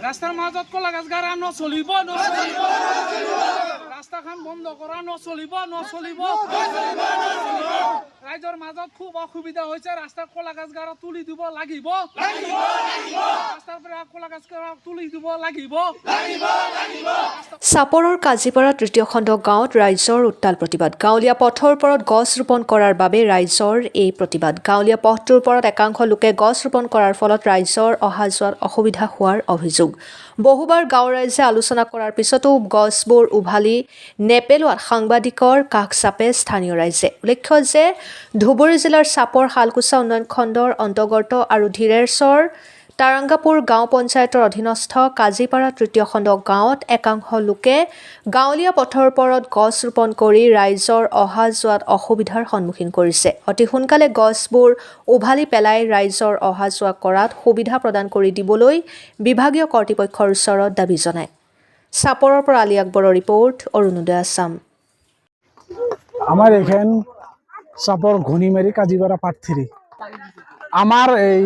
ৰাস্তাৰ মাজত কলা গাছ গাড়া নচলিব ৰাস্তাখান বন্ধ কৰা নচলিব ৰাইজৰ মাজত খুব অসুবিধা হৈছে ৰাস্তাৰ কলা গাছ গাড়া তুলি দিব লাগিব ৰাস্তাৰ পৰা কলা গাছ গাড়া তুলি দিব লাগিব চাপৰৰ কাজিপাৰা তৃতীয় খণ্ড গাঁৱত ৰাইজৰ উত্তাল প্ৰতিবাদ গাঁৱলীয়া পথৰ ওপৰত গছ ৰোপণ কৰাৰ বাবে ৰাইজৰ এই প্ৰতিবাদ গাঁৱলীয়া পথটোৰ ওপৰত একাংশ লোকে গছ ৰোপণ কৰাৰ ফলত ৰাইজৰ অহা যোৱাত অসুবিধা হোৱাৰ অভিযোগ বহুবাৰ গাঁৱৰ ৰাইজে আলোচনা কৰাৰ পিছতো গছবোৰ উভালি নেপেলোৱাত সাংবাদিকৰ কাষ চাপে স্থানীয় ৰাইজে উল্লেখ্য যে ধুবুৰী জিলাৰ চাপৰ শালকুচা উন্নয়ন খণ্ডৰ অন্তৰ্গত আৰু ধীৰেশ্বৰ তাৰাংগাপুৰ গাঁও পঞ্চায়তৰ অধীনস্থ কাজিপাৰা তৃতীয় খণ্ড গাঁৱত একাংশ লোকে গাঁৱলীয়া পথৰ ওপৰত গছ ৰোপণ কৰি ৰাইজৰ অহা যোৱাত অসুবিধাৰ সন্মুখীন কৰিছে অতি সোনকালে গছবোৰ উভালি পেলাই ৰাইজৰ অহা যোৱা কৰাত সুবিধা প্ৰদান কৰি দিবলৈ বিভাগীয় কৰ্তৃপক্ষৰ ওচৰত দাবী জনায় চাপৰৰ পৰা আলী আকবৰৰ ৰিপৰ্ট অৰুণোদয় আছাম আমাৰ এখান চাপৰ ঘনিমাৰি কাজিপাড়া পাটথিৰি আমাৰ এই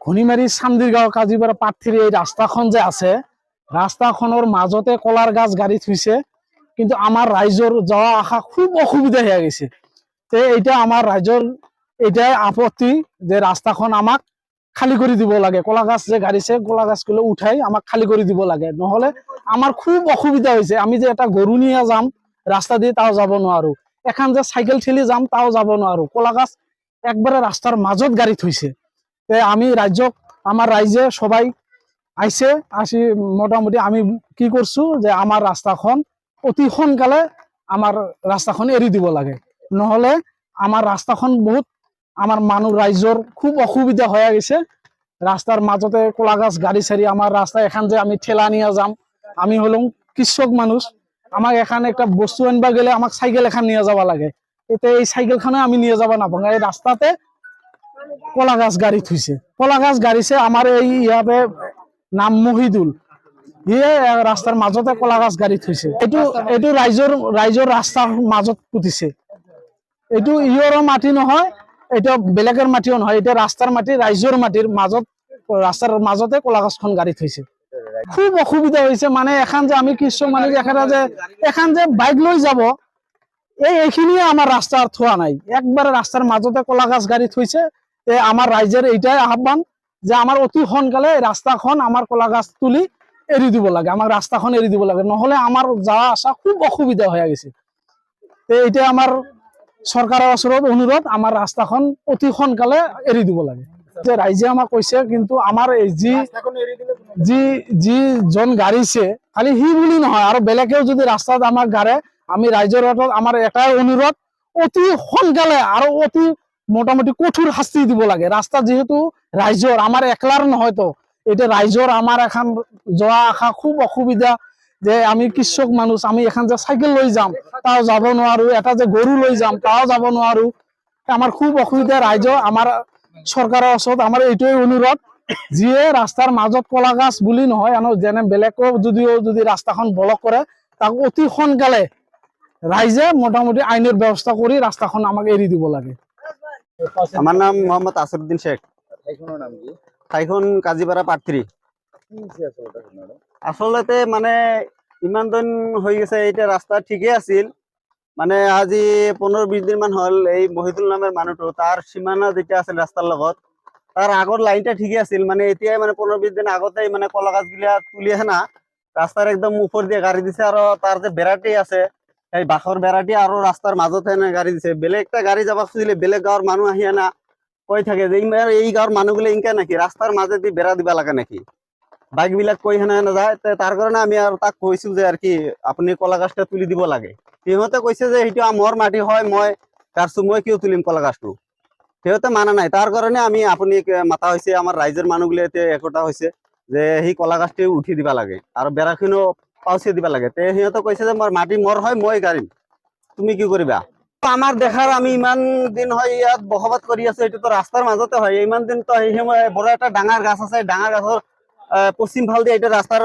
ঘনিমাৰি চান্দিৰগাঁও কাজিপাড়া পাটথিৰি এই ৰাস্তাখন যে আছে ৰাস্তাখনৰ মাজতে কলার গাছ গাড়ি থুইছে কিন্তু আমার রাইজর যাওয়া আসা খুব অসুবিধা হয়ে গেছে তো এইটা আমার রাইজর এইটাই আপত্তি যে রাস্তাখন আমাক খালি করে দিব লাগে কলা গাছ যে গাড়িছে কলা গাছগুলো উঠাই আমাক খালি করে দিব লাগে নহলে আমার খুব অসুবিধা হয়েছে আমি যে এটা গরু নিয়ে যাম রাস্তা দিয়ে তাও যাব নোৱাৰো এখন যে সাইকেল ঠেলি যাম তাও যাব নোৱাৰো কলা গাছ একবারে রাস্তার মাজত গাড়ি থইছে আমি রাজ্যক আমার রাইজে সবাই আইছে আসি মোটামুটি আমি কি করছো যে আমার রাস্তাখন অতি সোনকালে আমার রাস্তাখন এৰি দিব লাগে নহলে আমার রাস্তাখন বহুত আমার মানুষ রাইজর খুব অসুবিধা হয়ে গেছে রাস্তার মাজতে কলা গাছ গাড়ি সারি আমার রাস্তা এখান যে আমি ঠেলা নিয়ে যাম আমি হলাম কৃষক মানুষ আমাক এখানে একটা বস্তু আনবা গেলে আমাক সাইকেল এখন নিয়ে যাওয়া লাগে এতে এই সাইকেলখানে আমি নিয়ে যাবা নাপাওঁ এই রাস্তাতে কলা গাছ গাড়ি থুইছে কলা গাছ গাড়িছে আমার এই ইয়াতে নাম মহিদুল ইয়ে রাস্তার মাজতে কলা গাছ গাড়ি থুইছে এইটো ৰাইজৰ ৰাস্তাৰ মাজত পুতিছে এইটো ইয়ৰৰ মাটি নহয় এটা বেলেগেৰ মাটিও নহয় এটা ৰাস্তাৰ মাটি ৰাইজৰ মাটির মাজত রাস্তার মাজতে কলা গাছখন গাড়ি থৈছে খুব অসুবিধা হয়েছে মানে এখন যে আমি কৃষক মানুষ এখন যে বাইক লৈ যাব এইখিনিয়ে আমার রাস্তা থোয়া নাই একবারে রাস্তার মাজতে কলা গাছ গাড়ি থৈছে আমার রাইজের এইটাই আহ্বান যে আমার অতি সোনকালে রাস্তাখন আমার কলা গাছ তুলি এৰি দিব লাগে আমাৰ ৰাস্তাখন এৰি দিব লাগে নহলে আমাৰ যাওয়া আসা খুব অসুবিধা হয়ে গেছে এইটা আমাৰ সৰকাৰেৰ ওচৰত অনুৰোধ আমাৰ ৰাস্তাখন অতি সোনকালে এৰি দিব লাগে যে ৰাইজে আমাক কৈছে কিন্তু আমাৰ এই জন গাড়িছে খালি সি বুলি নহয় আৰু বেলেগেও যদি ৰাস্তাত আমাক গাড়ে আমি ৰাইজৰ ওচৰত আমাৰ এটাই অনুৰোধ অতি সোনকালে আৰু অতি মোটামুটি কঠোৰ শাস্তি দিব লাগে ৰাস্তা যেহেতু ৰাইজৰ আমাৰ একলাৰ নহয় তো এটা ৰাইজৰ আমার এখন যাওয়া আসা খুব অসুবিধা যে আমি কৃষক মানুষ আমি এখন যে সাইকেল লৈ যাম তাও যাব নোৱাৰো এটা যে গৰু লৈ যাম তাও যাব নোৱাৰো আমাৰ খুব অসুবিধা ৰাইজ আমাৰ সৰকাৰেৰ ওচৰত আমার এইটোই অনুরোধ যিয়ে রাস্তার মাজত কলা গাছ বুলি নহয় যেনে বেলেগো যদি রাস্তাখন ব্লক করে তাক অতি সোনকালে রাইজে মোটামুটি আইনের ব্যবস্থা করে রাস্তাখন আমাক এৰি দিব লাগে আমার নাম মোহাম্মদ আসিফউদ্দিন শেখ ঠাইখন কাজিপাড়া পাটথিরি আসলতে মানে ইমান দিন হয়ে গেছে এইটা রাস্তা ঠিকই আছিল মানে আজি 15-20 দিন মান হল এই মহিদুল নামের মানুহটো তার সীমানা যেটা আছিল রাস্তার লগত তার আগর লাইনটা ঠিকই আছিল মানে এতিয়াই মানে 15-20 দিন আগতেই মানে কলা গাছগুলা তুলি আহে না রাস্তার একদম উপর দিয়ে গাড়ি দিছে আর তার যে বেড়াটি আছে এই বাঁহৰ বেড়াটি আৰ ৰাস্তাৰ মাজতে গাড়ি দিছে বেলেগ একটা গাড়ি যাবা খুঁজিলে বেলেগ গাঁৱৰ মানুহ আহি না কৈ থাকে যে এই গাঁৱৰ মানুহগুলো ইনকা নাকি রাস্তার মাঝে দি বেড়া দিবা লাগে নাকি বাইক বিলাক কৈ হেনা নাযায় তার কারণে আমি আর তাক কৈছো যে আর কি আপনি কলা গাছটা তুলি দিব লাগে সিহঁতে কৈছে যে সেইটো মোৰ মাটি হয় মই কাটছো মই কিয় তুলিম কলা গাছটো সিহঁতে মানা নাই তাৰ কাৰণে আমি আপুনি মাতা হৈছে আমাৰ ৰাইজৰ মানুহগুলো এতিয়া একতা হৈছে যে সেই কলা গাছটো উঠি দিবা লাগে আৰু বেৰাখিনো পাউচি দিবা লাগে সিহঁতে কৈছে যে মোৰ মাটি মোৰ হয় মই গাড়িম তুমি কি কৰিবা আমাৰ দেখাৰ আমি ইমান দিন হয় ইয়াত বসবাস কৰি আছো এইটো তো ৰাস্তাৰ মাজতে হয় ইমান দিন তো সেই সময় বড় একটা ডাঙৰ গাছ আছে ডাঙৰ গাছৰ পশ্চিম ফাল দিয়ে এটা রাস্তার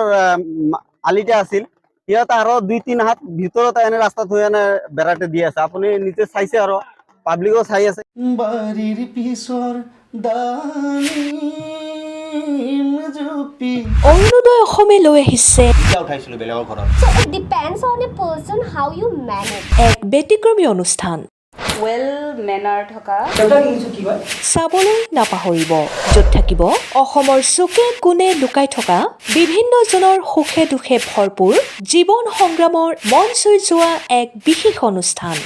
আলিটা আছিল ইয়াত আরো 2-3 হাত ভিতরত এনে রাস্তা থৈ এনে বেড়াতে দিয়ে আছে আপনি নিচে চাইছে আর পাবলিকও চাই আছে বাড়ির পিছৰ দানি অৰুণোদয় অসমে লৈ আহিছে উঠাইছিলো বেলেগৰ ঘৰত So it depends on a person how you manage. এক ব্যতিক্ৰমী অনুষ্ঠান ৱেল মেনাৰ থকা চাবলৈ নাপাহৰিব য'ত থাকিব অসমৰ চুকে কোণে লুকাই থকা বিভিন্নজনৰ সুখে দুখে ভৰপূৰ জীৱন সংগ্ৰামৰ মন চুই যোৱা এক বিশেষ অনুষ্ঠান